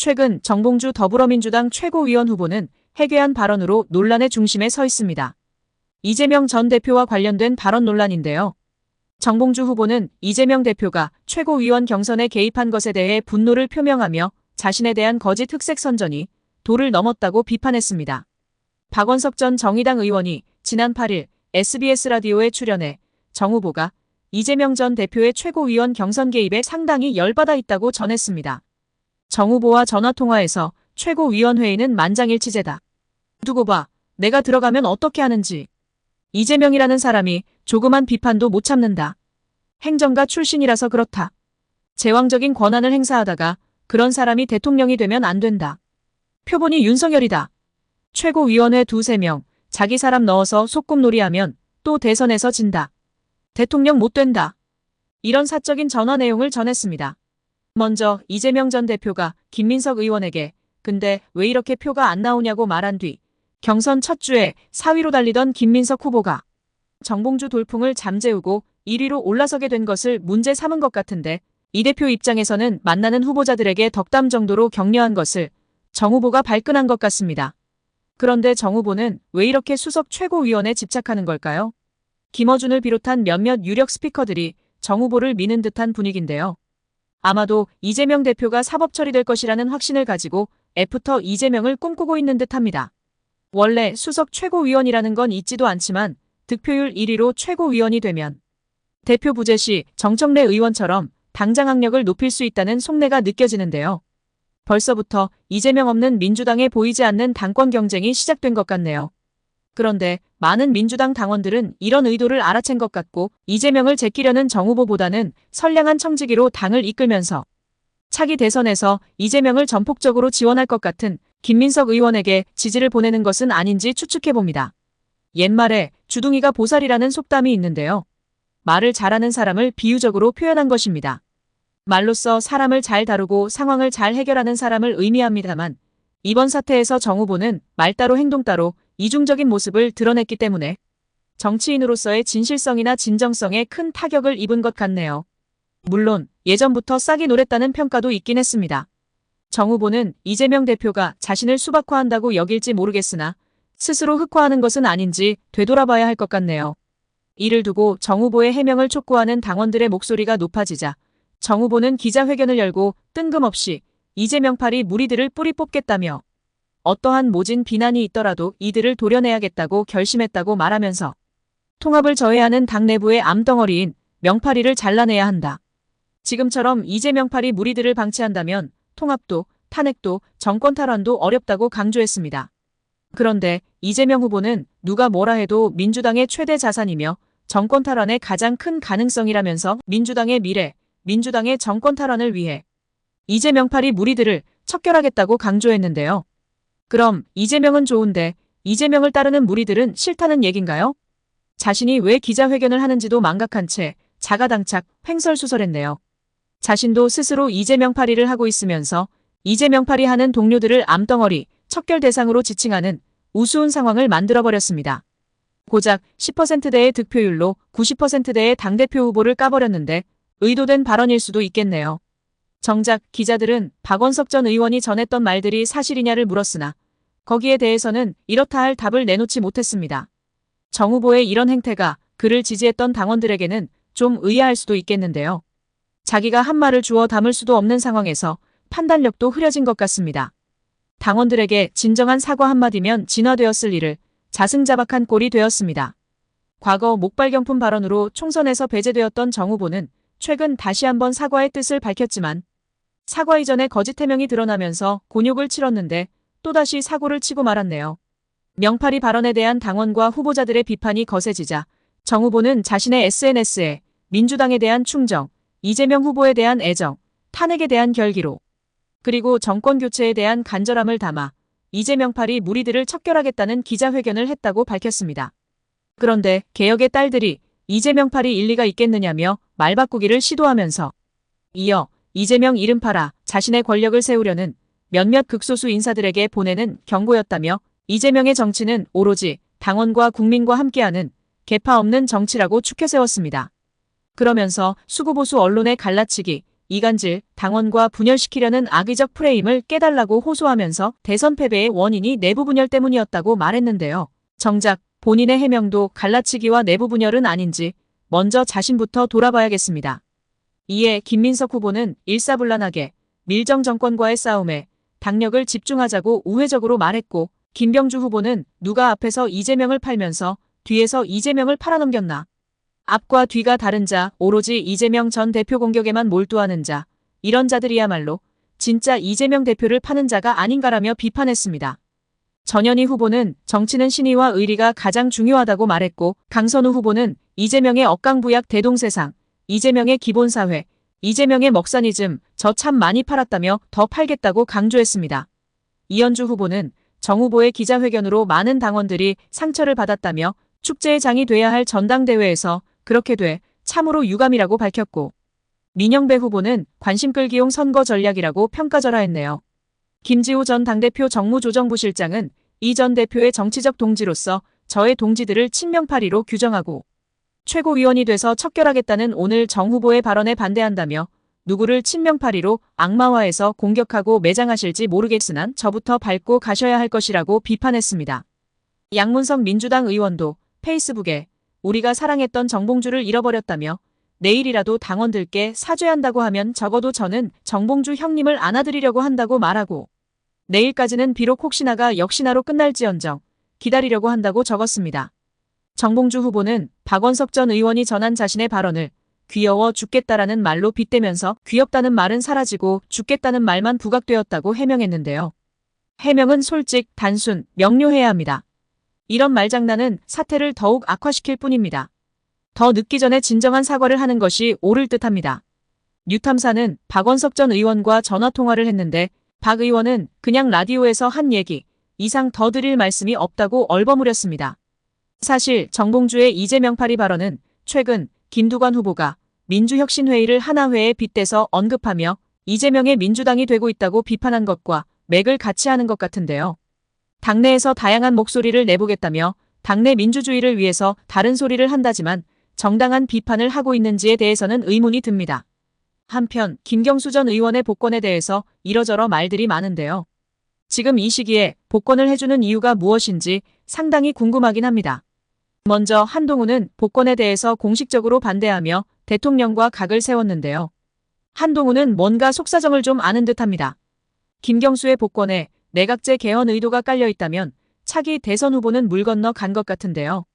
최근 정봉주 더불어민주당 최고위원 후보는 해괴한 발언으로 논란의 중심에 서 있습니다. 이재명 전 대표와 관련된 발언 논란인데요. 정봉주 후보는 이재명 대표가 최고위원 경선에 개입한 것에 대해 분노를 표명하며 자신에 대한 거짓 흑색 선전이 도를 넘었다고 비판했습니다. 박원석 전 정의당 의원이 지난 8일 SBS 라디오에 출연해 정 후보가 이재명 전 대표의 최고위원 경선 개입에 상당히 열받아 있다고 전했습니다. 정 후보와 전화통화에서 최고위원회의는 만장일치제다. 두고 봐. 내가 들어가면 어떻게 하는지. 이재명이라는 사람이 조그만 비판도 못 참는다. 행정가 출신이라서 그렇다. 제왕적인 권한을 행사하다가 그런 사람이 대통령이 되면 안 된다. 표본이 윤석열이다. 최고위원회 2~3명 자기 사람 넣어서 소꿉놀이하면 또 대선에서 진다. 대통령 못 된다. 이런 사적인 전화 내용을 전했습니다. 먼저 이재명 전 대표가 김민석 의원에게 근데 왜 이렇게 표가 안 나오냐고 말한 뒤 경선 첫 주에 4위로 달리던 김민석 후보가 정봉주 돌풍을 잠재우고 1위로 올라서게 된 것을 문제 삼은 것 같은데 이 대표 입장에서는 만나는 후보자들에게 덕담 정도로 격려한 것을 정 후보가 발끈한 것 같습니다. 그런데 정 후보는 왜 이렇게 수석 최고위원에 집착하는 걸까요? 김어준을 비롯한 몇몇 유력 스피커들이 정 후보를 미는 듯한 분위기인데요. 아마도 이재명 대표가 사법 처리될 것이라는 확신을 가지고 애프터 이재명을 꿈꾸고 있는 듯합니다. 원래 수석 최고위원이라는 건 있지도 않지만 득표율 1위로 최고위원이 되면 대표 부재 시 정청래 의원처럼 당장 학력을 높일 수 있다는 속내가 느껴지는데요. 벌써부터 이재명 없는 민주당에 보이지 않는 당권 경쟁이 시작된 것 같네요. 그런데 많은 민주당 당원들은 이런 의도를 알아챈 것 같고 이재명을 제끼려는 정 후보보다는 선량한 청지기로 당을 이끌면서 차기 대선에서 이재명을 전폭적으로 지원할 것 같은 김민석 의원에게 지지를 보내는 것은 아닌지 추측해봅니다. 옛말에 주둥이가 보살이라는 속담이 있는데요. 말을 잘하는 사람을 비유적으로 표현한 것입니다. 말로써 사람을 잘 다루고 상황을 잘 해결하는 사람을 의미합니다만 이번 사태에서 정 후보는 말 따로 행동 따로 이중적인 모습을 드러냈기 때문에 정치인으로서의 진실성이나 진정성에 큰 타격을 입은 것 같네요. 물론 예전부터 싹이 노랬다는 평가도 있긴 했습니다. 정 후보는 이재명 대표가 자신을 수박화한다고 여길지 모르겠으나 스스로 흑화하는 것은 아닌지 되돌아봐야 할 것 같네요. 이를 두고 정 후보의 해명을 촉구하는 당원들의 목소리가 높아지자 정 후보는 기자회견을 열고 뜬금없이 이재명파리 무리들을 뿌리 뽑겠다며 어떠한 모진 비난이 있더라도 이들을 도려내야겠다고 결심했다고 말하면서 통합을 저해하는 당 내부의 암덩어리인 명파리를 잘라내야 한다. 지금처럼 이재명파리 무리들을 방치한다면 통합도 탄핵도 정권 탈환도 어렵다고 강조했습니다. 그런데 이재명 후보는 누가 뭐라 해도 민주당의 최대 자산이며 정권 탈환의 가장 큰 가능성이라면서 민주당의 미래, 민주당의 정권 탈환을 위해 이재명파리 무리들을 척결하겠다고 강조했는데요. 그럼 이재명은 좋은데 이재명을 따르는 무리들은 싫다는 얘긴가요? 자신이 왜 기자회견을 하는지도 망각한 채 자가당착, 횡설수설했네요. 자신도 스스로 이재명파리를 하고 있으면서 이재명파리 하는 동료들을 암덩어리, 척결 대상으로 지칭하는 우스운 상황을 만들어버렸습니다. 고작 10%대의 득표율로 90%대의 당대표 후보를 까버렸는데 의도된 발언일 수도 있겠네요. 정작 기자들은 박원석 전 의원이 전했던 말들이 사실이냐를 물었으나 거기에 대해서는 이렇다 할 답을 내놓지 못했습니다. 정 후보의 이런 행태가 그를 지지했던 당원들에게는 좀 의아할 수도 있겠는데요. 자기가 한 말을 주워 담을 수도 없는 상황에서 판단력도 흐려진 것 같습니다. 당원들에게 진정한 사과 한마디면 진화되었을 일을 자승자박한 꼴이 되었습니다. 과거 목발경품 발언으로 총선에서 배제되었던 정 후보는 최근 다시 한번 사과의 뜻을 밝혔지만 사과 이전에 거짓 해명이 드러나면서 곤욕을 치렀는데 또다시 사고를 치고 말았네요. 명파리 발언에 대한 당원과 후보자들의 비판이 거세지자 정 후보는 자신의 SNS에 민주당에 대한 충정, 이재명 후보에 대한 애정, 탄핵에 대한 결기로 그리고 정권 교체에 대한 간절함을 담아 이재명파리 무리들을 척결하겠다는 기자회견을 했다고 밝혔습니다. 그런데 개혁의 딸들이 이재명파리 일리가 있겠느냐며 말 바꾸기를 시도하면서 이어 이재명 이름 팔아 자신의 권력을 세우려는 몇몇 극소수 인사들에게 보내는 경고였다며 이재명의 정치는 오로지 당원과 국민과 함께하는 계파 없는 정치라고 추켜 세웠습니다. 그러면서 수구보수 언론의 갈라치기, 이간질, 당원과 분열시키려는 악의적 프레임을 깨달라고 호소하면서 대선 패배의 원인이 내부 분열 때문이었다고 말했는데요. 정작 본인의 해명도 갈라치기와 내부 분열은 아닌지 먼저 자신부터 돌아봐야겠습니다. 이에 김민석 후보는 일사불란하게 밀정 정권과의 싸움에 당력을 집중하자고 우회적으로 말했고, 김병주 후보는 누가 앞에서 이재명을 팔면서 뒤에서 이재명을 팔아넘겼나. 앞과 뒤가 다른 자, 오로지 이재명 전 대표 공격에만 몰두하는 자, 이런 자들이야말로 진짜 이재명 대표를 파는 자가 아닌가라며 비판했습니다. 전현희 후보는 정치는 신의와 의리가 가장 중요하다고 말했고, 강선우 후보는 이재명의 억강부약 대동세상, 이재명의 기본사회, 이재명의 먹사니즘, 저 참 많이 팔았다며 더 팔겠다고 강조했습니다. 이현주 후보는 정 후보의 기자회견으로 많은 당원들이 상처를 받았다며 축제의 장이 돼야 할 전당대회에서 그렇게 돼 참으로 유감이라고 밝혔고, 민영배 후보는 관심 끌기용 선거 전략이라고 평가절하했네요. 김지호 전 당대표 정무조정부실장은 이 전 대표의 정치적 동지로서 저의 동지들을 친명파리로 규정하고 최고위원이 돼서 척결하겠다는 오늘 정 후보의 발언에 반대한다며 누구를 친명파리로 악마화해서 공격하고 매장하실지 모르겠으나 저부터 밟고 가셔야 할 것이라고 비판했습니다. 양문석 민주당 의원도 페이스북에 우리가 사랑했던 정봉주를 잃어버렸다며 내일이라도 당원들께 사죄한다고 하면 적어도 저는 정봉주 형님을 안아드리려고 한다고 말하고, 내일까지는 비록 혹시나가 역시나로 끝날지언정 기다리려고 한다고 적었습니다. 정봉주 후보는 박원석 전 의원이 전한 자신의 발언을 귀여워 죽겠다라는 말로 빗대면서 귀엽다는 말은 사라지고 죽겠다는 말만 부각되었다고 해명했는데요. 해명은 솔직, 단순, 명료해야 합니다. 이런 말장난은 사태를 더욱 악화시킬 뿐입니다. 더 늦기 전에 진정한 사과를 하는 것이 옳을 듯합니다. 뉴탐사는 박원석 전 의원과 전화통화를 했는데 박 의원은 그냥 라디오에서 한 얘기 이상 더 드릴 말씀이 없다고 얼버무렸습니다. 사실 정봉주의 이재명파리 발언은 최근 김두관 후보가 민주혁신회의를 하나회에 빗대서 언급하며 이재명의 민주당이 되고 있다고 비판한 것과 맥을 같이 하는 것 같은데요. 당내에서 다양한 목소리를 내보겠다며 당내 민주주의를 위해서 다른 소리를 한다지만 정당한 비판을 하고 있는지에 대해서는 의문이 듭니다. 한편 김경수 전 의원의 복권에 대해서 이러저러 말들이 많은데요. 지금 이 시기에 복권을 해주는 이유가 무엇인지 상당히 궁금하긴 합니다. 먼저 한동훈은 복권에 대해서 공식적으로 반대하며 대통령과 각을 세웠는데요. 한동훈은 뭔가 속사정을 좀 아는 듯합니다. 김경수의 복권에 내각제 개헌 의도가 깔려 있다면 차기 대선 후보는 물 건너 간 것 같은데요.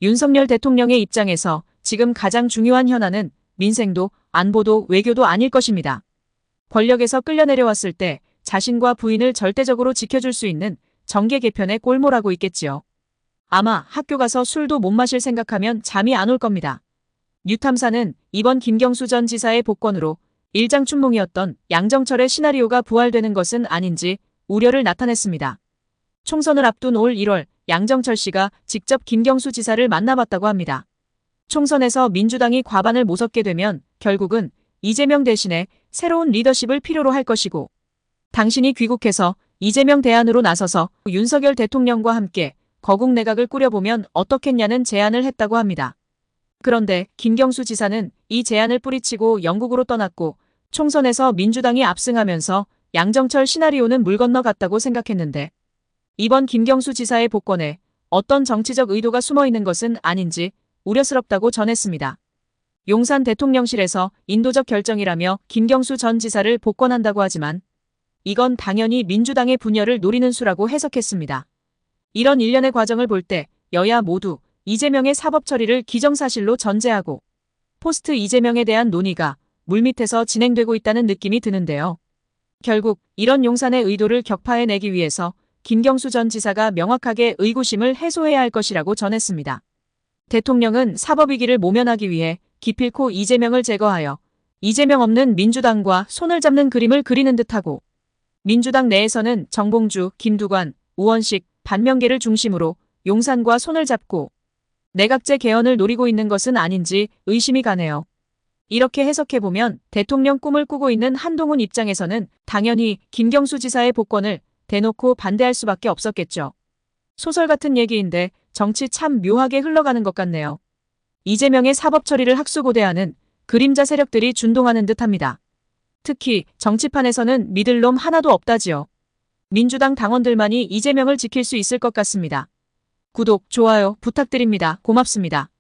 윤석열 대통령의 입장에서 지금 가장 중요한 현안은 민생도 안보도 외교도 아닐 것입니다. 권력에서 끌려내려왔을 때 자신과 부인을 절대적으로 지켜줄 수 있는 정계 개편에 꼴몰하고 있겠지요. 아마 학교 가서 술도 못 마실 생각하면 잠이 안 올 겁니다. 뉴탐사는 이번 김경수 전 지사의 복권으로 일장춘몽이었던 양정철의 시나리오가 부활되는 것은 아닌지 우려를 나타냈습니다. 총선을 앞둔 올 1월 양정철 씨가 직접 김경수 지사를 만나봤다고 합니다. 총선에서 민주당이 과반을 못 얻게 되면 결국은 이재명 대신에 새로운 리더십을 필요로 할 것이고, 당신이 귀국해서 이재명 대안으로 나서서 윤석열 대통령과 함께 거국 내각을 꾸려보면 어떻겠냐는 제안을 했다고 합니다. 그런데 김경수 지사는 이 제안을 뿌리치고 영국으로 떠났고 총선에서 민주당이 압승하면서 양정철 시나리오는 물 건너갔다고 생각했는데, 이번 김경수 지사의 복권에 어떤 정치적 의도가 숨어 있는 것은 아닌지 우려스럽다고 전했습니다. 용산 대통령실에서 인도적 결정이라며 김경수 전 지사를 복권한다고 하지만 이건 당연히 민주당의 분열을 노리는 수라고 해석했습니다. 이런 일련의 과정을 볼 때 여야 모두 이재명의 사법 처리를 기정사실로 전제하고 포스트 이재명에 대한 논의가 물밑에서 진행되고 있다는 느낌이 드는데요. 결국 이런 용산의 의도를 격파해내기 위해서 김경수 전 지사가 명확하게 의구심을 해소해야 할 것이라고 전했습니다. 대통령은 사법위기를 모면하기 위해 기필코 이재명을 제거하여 이재명 없는 민주당과 손을 잡는 그림을 그리는 듯하고, 민주당 내에서는 정봉주, 김두관, 우원식, 반명계를 중심으로 용산과 손을 잡고 내각제 개헌을 노리고 있는 것은 아닌지 의심이 가네요. 이렇게 해석해보면 대통령 꿈을 꾸고 있는 한동훈 입장에서는 당연히 김경수 지사의 복권을 대놓고 반대할 수밖에 없었겠죠. 소설 같은 얘기인데 정치 참 묘하게 흘러가는 것 같네요. 이재명의 사법 처리를 학수고대하는 그림자 세력들이 준동하는 듯합니다. 특히 정치판에서는 믿을 놈 하나도 없다지요. 민주당 당원들만이 이재명을 지킬 수 있을 것 같습니다. 구독, 좋아요 부탁드립니다. 고맙습니다.